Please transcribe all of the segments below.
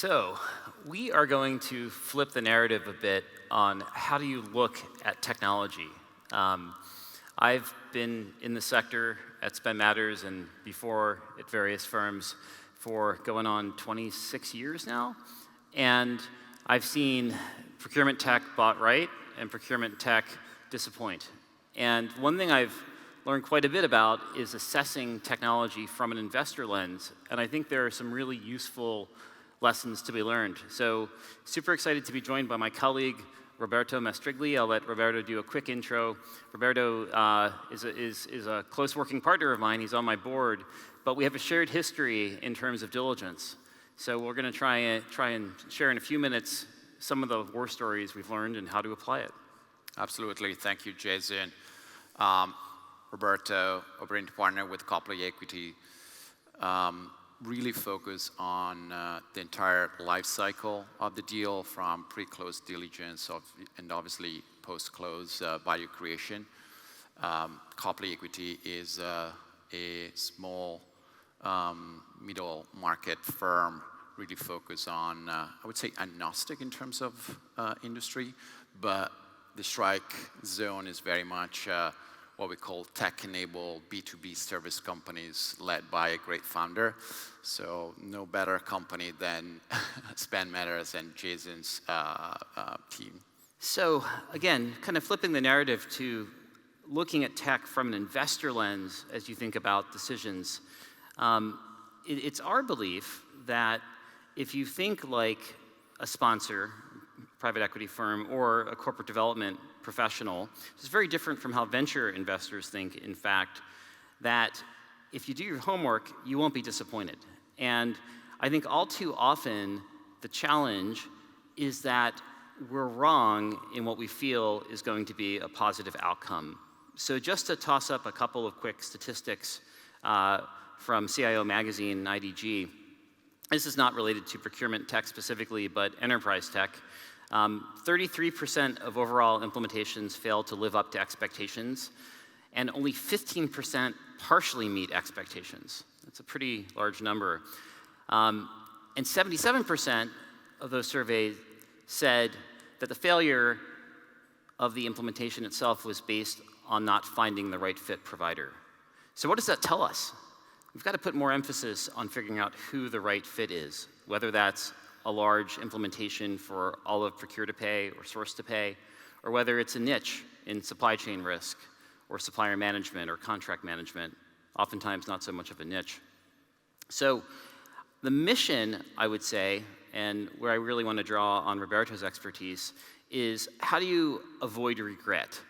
So, we are going to flip the narrative a bit on how do you look at technology. I've been in the sector at Spend Matters and before at various firms for going on 26 years now. And I've seen procurement tech bought right and procurement tech disappoint. And one thing I've learned quite a bit about is assessing technology from an investor lens. And I think there are some really useful lessons to be learned. So super excited to be joined by my colleague, Roberto Mastrigli. I'll let Roberto do a quick intro. Roberto is a close working partner of mine. He's on my board, but we have a shared history in terms of diligence. So we're going to try and share in a few minutes some of the war stories we've learned and how to apply it. Absolutely. Thank you, Jason. Roberto, operating partner with Copley Equity, really focus on the entire life cycle of the deal from pre-close diligence and obviously post-close value creation. Copley Equity is a small middle market firm really focused on, I would say, agnostic in terms of industry, but the strike zone is very much what we call tech-enabled B2B service companies led by a great founder. So no better company than Spend Matters and Jason's team. So again, kind of flipping the narrative to looking at tech from an investor lens as you think about decisions, it's our belief that if you think like a sponsor, private equity firm, or a corporate development professional, it's very different from how venture investors think, in fact, that if you do your homework, you won't be disappointed. And I think all too often, the challenge is that we're wrong in what we feel is going to be a positive outcome. So just to toss up a couple of quick statistics from CIO Magazine and IDG, this is not related to procurement tech specifically, but enterprise tech. 33% of overall implementations fail to live up to expectations, and only 15% partially meet expectations. That's a pretty large number. And 77% of those surveyed said that the failure of the implementation itself was based on not finding the right fit provider. So what does that tell us? We've got to put more emphasis on figuring out who the right fit is, whether that's a large implementation for all of procure to pay or source to pay, or whether it's a niche in supply chain risk or supplier management or contract management, oftentimes not so much of a niche. So the mission, I would say, and where I really want to draw on Roberto's expertise, is how do you avoid regret?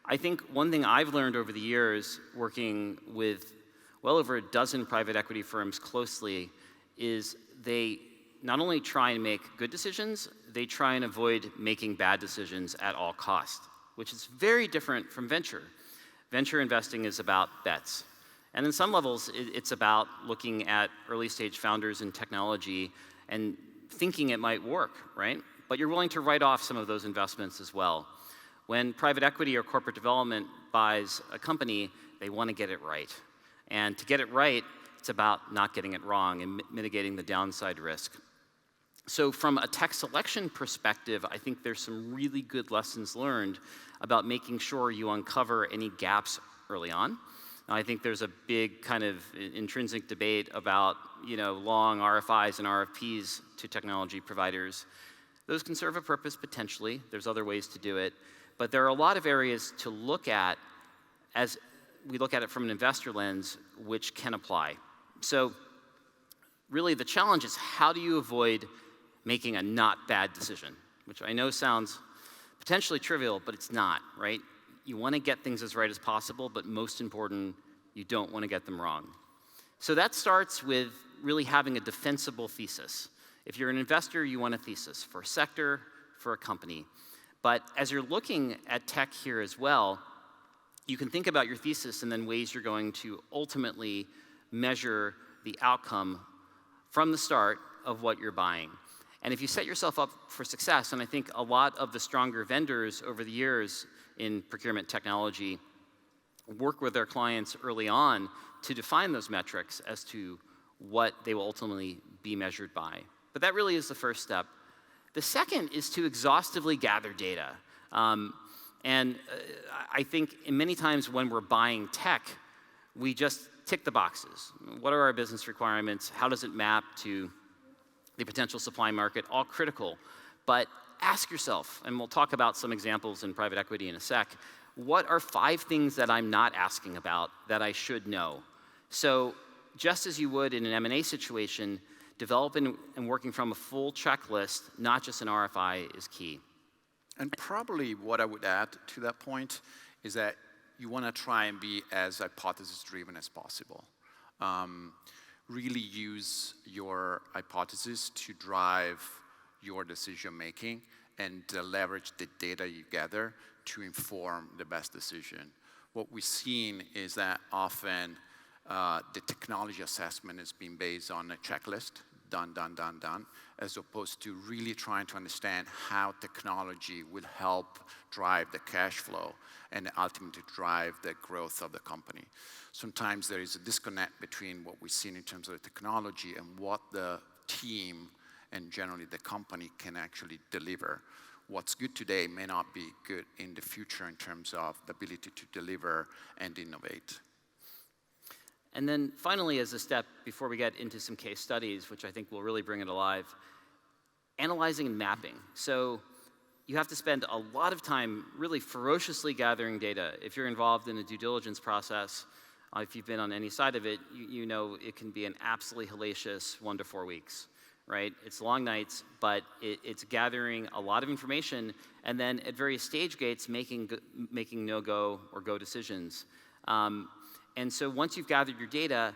I think one thing I've learned over the years working with well over a dozen private equity firms closely is they not only try and make good decisions, they try and avoid making bad decisions at all costs, which is very different from venture. Venture investing is about bets. And in some levels, it's about looking at early stage founders and technology and thinking it might work, right? But you're willing to write off some of those investments as well. When private equity or corporate development buys a company, they want to get it right. And to get it right, it's about not getting it wrong and mitigating the downside risk. So from a tech selection perspective, I think there's some really good lessons learned about making sure you uncover any gaps early on. Now, I think there's a big kind of intrinsic debate about, long RFIs and RFPs to technology providers. Those can serve a purpose potentially. There's other ways to do it. But there are a lot of areas to look at as we look at it from an investor lens, which can apply. So really the challenge is how do you avoid making a not bad decision, which I know sounds potentially trivial, but it's not, right? You want to get things as right as possible, but most important, you don't want to get them wrong. So that starts with really having a defensible thesis. If you're an investor, you want a thesis for a sector, for a company. But as you're looking at tech here as well, you can think about your thesis and then ways you're going to ultimately measure the outcome from the start of what you're buying. And if you set yourself up for success, and I think a lot of the stronger vendors over the years in procurement technology work with their clients early on to define those metrics as to what they will ultimately be measured by. But that really is the first step. The second is to exhaustively gather data. I think many times when we're buying tech, we just tick the boxes. What are our business requirements? How does it map to the potential supply market? All critical. But ask yourself, and we'll talk about some examples in private equity in a sec, what are 5 things that I'm not asking about that I should know? So just as you would in an M&A situation, developing and working from a full checklist, not just an RFI, is key. And probably what I would add to that point is that you want to try and be as hypothesis-driven as possible. Really use your hypothesis to drive your decision-making and leverage the data you gather to inform the best decision. What we've seen is that often the technology assessment is being based on a checklist, done, as opposed to really trying to understand how technology will help drive the cash flow and ultimately drive the growth of the company. Sometimes there is a disconnect between what we've seen in terms of the technology and what the team and generally the company can actually deliver. What's good today may not be good in the future in terms of the ability to deliver and innovate. And then finally, as a step, before we get into some case studies, which I think will really bring it alive, analyzing and mapping. So you have to spend a lot of time really ferociously gathering data. If you're involved in a due diligence process, if you've been on any side of it, you know it can be an absolutely hellacious 1 to 4 weeks, right? It's long nights, but it's gathering a lot of information, and then at various stage gates, making no-go or go decisions. And so once you've gathered your data,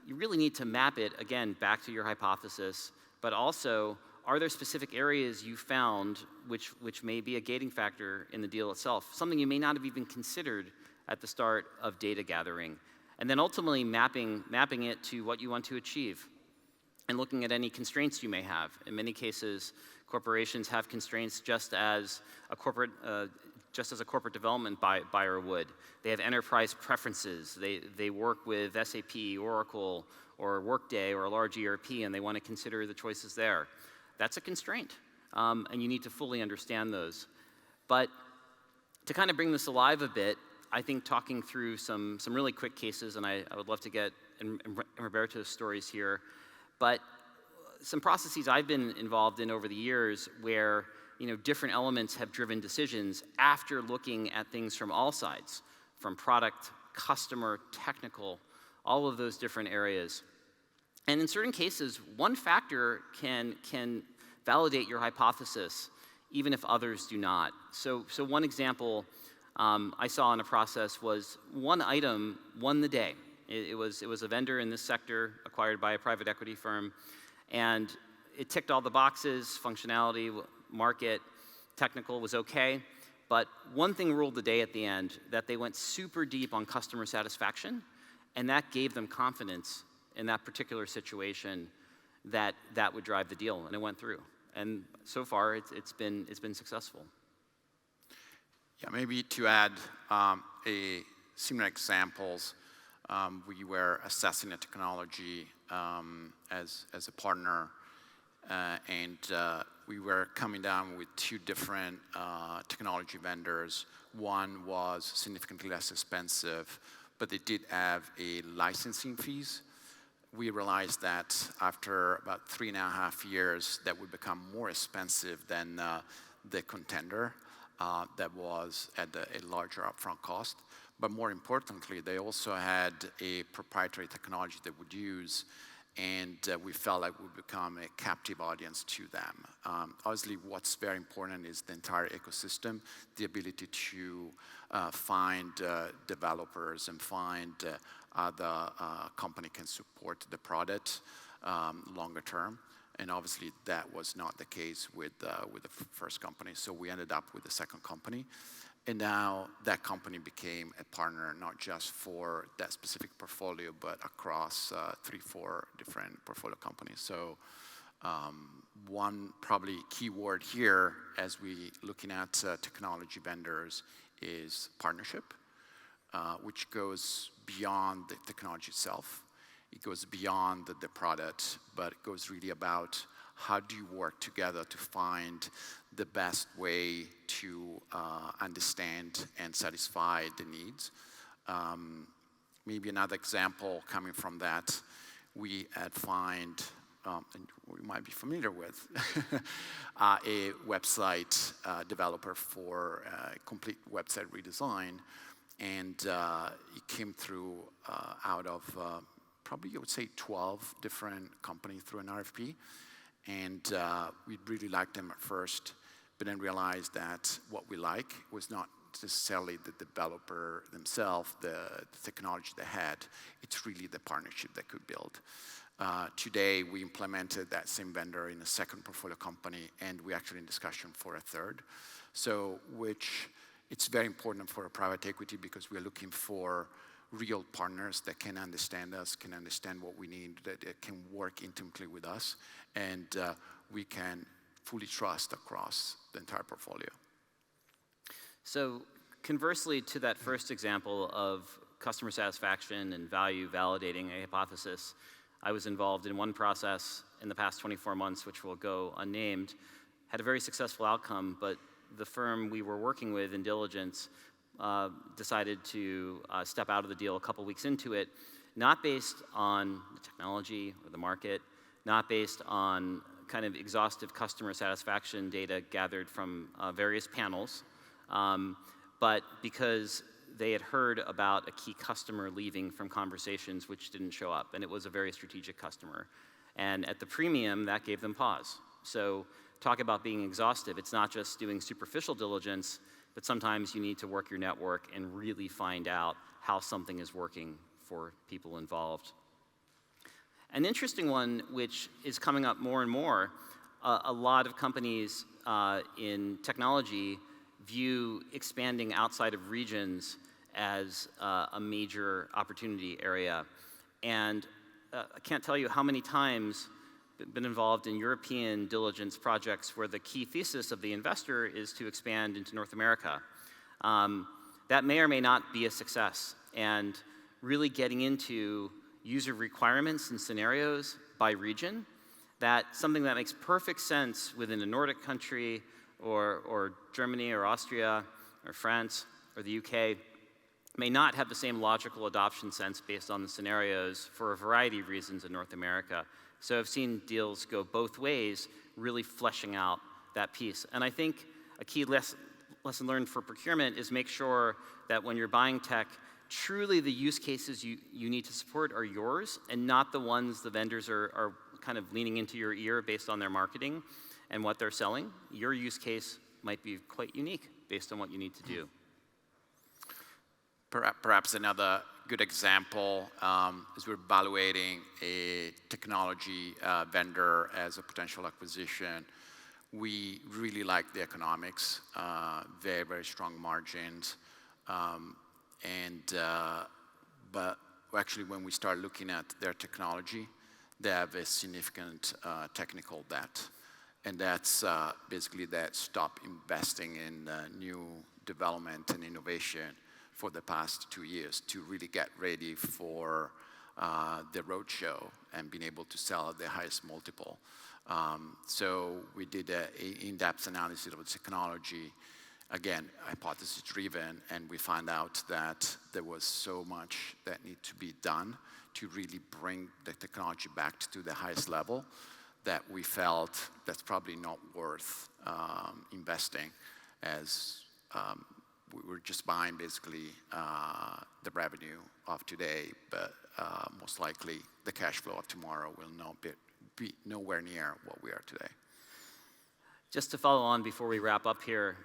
you really need to map it, again, back to your hypothesis, but also, are there specific areas you found which may be a gating factor in the deal itself, something you may not have even considered at the start of data gathering, and then ultimately mapping it to what you want to achieve, and looking at any constraints you may have. In many cases, corporations have constraints just as a corporate development buyer would. They have enterprise preferences. They work with SAP, Oracle, or Workday, or a large ERP, and they want to consider the choices there. That's a constraint, and you need to fully understand those. But to kind of bring this alive a bit, I think talking through some really quick cases, and I would love to get in Roberto's stories here, but some processes I've been involved in over the years where different elements have driven decisions after looking at things from all sides, from product, customer, technical, all of those different areas. And in certain cases, one factor can validate your hypothesis, even if others do not. So one example I saw in a process was one item won the day. It was a vendor in this sector acquired by a private equity firm, and it ticked all the boxes, functionality, market, technical was okay, but one thing ruled the day at the end, that they went super deep on customer satisfaction, and that gave them confidence in that particular situation that would drive the deal, and it went through. And so far, it's been successful. Yeah, maybe to add a similar examples, we were assessing a technology as a partner, and we were coming down with 2 different technology vendors. One was significantly less expensive, but they did have a licensing fees. We realized that after about 3.5 years, that would become more expensive than the contender that was at a larger upfront cost. But more importantly, they also had a proprietary technology they would use, and we felt like we would become a captive audience to them. Obviously, what's very important is the entire ecosystem, the ability to find developers and find other company can support the product longer term. And obviously, that was not the case with the first company. So we ended up with the second company. And now that company became a partner, not just for that specific portfolio, but across 3-4 different portfolio companies. So one probably key word here as we looking at technology vendors is partnership, which goes beyond the technology itself. It goes beyond the product, but it goes really about how do you work together to find the best way to understand and satisfy the needs. Maybe another example coming from that, we had find, and we might be familiar with, a website developer for complete website redesign, and it came through out of probably, I would say, 12 different companies through an RFP, and we really liked them at first, but then realized that what we like was not necessarily the developer themselves, the technology they had. It's really the partnership they could build. Today, we implemented that same vendor in a second portfolio company, and we're actually in discussion for a third. So, which it's very important for a private equity because we're looking for real partners that can understand us, can understand what we need, that can work intimately with us, and we can fully trust across the entire portfolio. So conversely to that first example of customer satisfaction and value validating a hypothesis, I was involved in one process in the past 24 months, which will go unnamed, had a very successful outcome, but the firm we were working with in Diligence decided to step out of the deal a couple weeks into it, not based on the technology or the market, not based on kind of exhaustive customer satisfaction data gathered from various panels, but because they had heard about a key customer leaving from conversations which didn't show up, and it was a very strategic customer. And at the premium, that gave them pause. So talk about being exhaustive. It's not just doing superficial diligence, but sometimes you need to work your network and really find out how something is working for people involved. An interesting one, which is coming up more and more, a lot of companies in technology view expanding outside of regions as a major opportunity area. And I can't tell you how many times I've been involved in European diligence projects where the key thesis of the investor is to expand into North America. That may or may not be a success. And really getting into user requirements and scenarios by region, that's something that makes perfect sense within a Nordic country or Germany or Austria or France or the UK, may not have the same logical adoption sense based on the scenarios for a variety of reasons in North America. So I've seen deals go both ways, really fleshing out that piece. And I think a key lesson learned for procurement is make sure that when you're buying tech, truly the use cases you need to support are yours and not the ones the vendors are kind of leaning into your ear based on their marketing and what they're selling. Your use case might be quite unique based on what you need to do. Perhaps another good example is we're evaluating a technology vendor as a potential acquisition. We really like the economics, very, very strong margins. But actually when we start looking at their technology, they have a significant technical debt. And that's basically that stop investing in new development and innovation for the past 2 years to really get ready for the roadshow and being able to sell at the highest multiple. So we did an in-depth analysis of the technology, again, hypothesis-driven, and we found out that there was so much that needed to be done to really bring the technology back to the highest level that we felt that's probably not worth investing, as we were just buying basically the revenue of today, but most likely the cash flow of tomorrow will not be nowhere near what we are today. Just to follow on before we wrap up here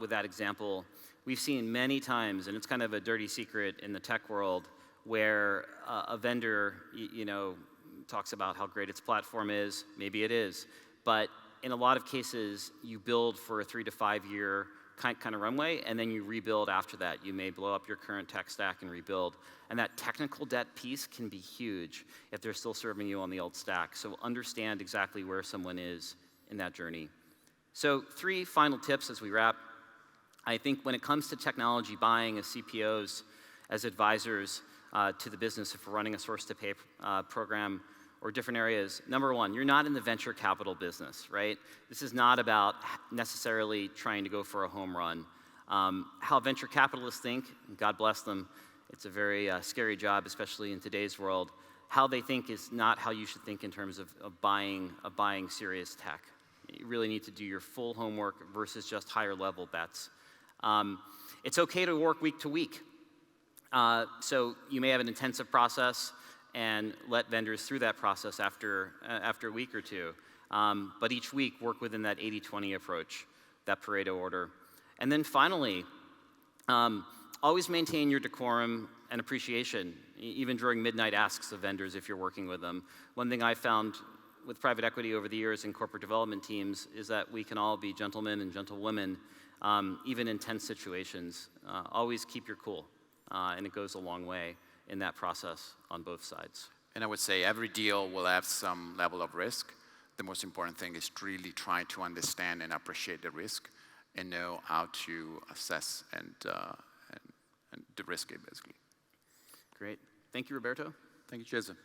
with that example, we've seen many times, and it's kind of a dirty secret in the tech world, where a vendor, talks about how great its platform is. Maybe it is, but in a lot of cases, you build for a 3 to 5 year kind of runway, and then you rebuild after that. You may blow up your current tech stack and rebuild. And that technical debt piece can be huge if they're still serving you on the old stack. So understand exactly where someone is in that journey. So 3 final tips as we wrap. I think when it comes to technology buying as CPOs, as advisors to the business, if we're running a source-to-pay program, or different areas. Number one, you're not in the venture capital business, right? This is not about necessarily trying to go for a home run. How venture capitalists think, God bless them, it's a very scary job, especially in today's world. How they think is not how you should think in terms of buying serious tech. You really need to do your full homework versus just higher level bets. It's okay to work week to week. So you may have an intensive process and let vendors through that process after a week or two. But each week, work within that 80-20 approach, that Pareto order. And then finally, always maintain your decorum and appreciation, even during midnight asks of vendors if you're working with them. One thing I found with private equity over the years in corporate development teams is that we can all be gentlemen and gentlewomen, even in tense situations. Always keep your cool, and it goes a long way in that process on both sides. And I would say every deal will have some level of risk. The most important thing is really trying to understand and appreciate the risk and know how to assess and de-risk it, basically. Great. Thank you, Roberto. Thank you, Jason.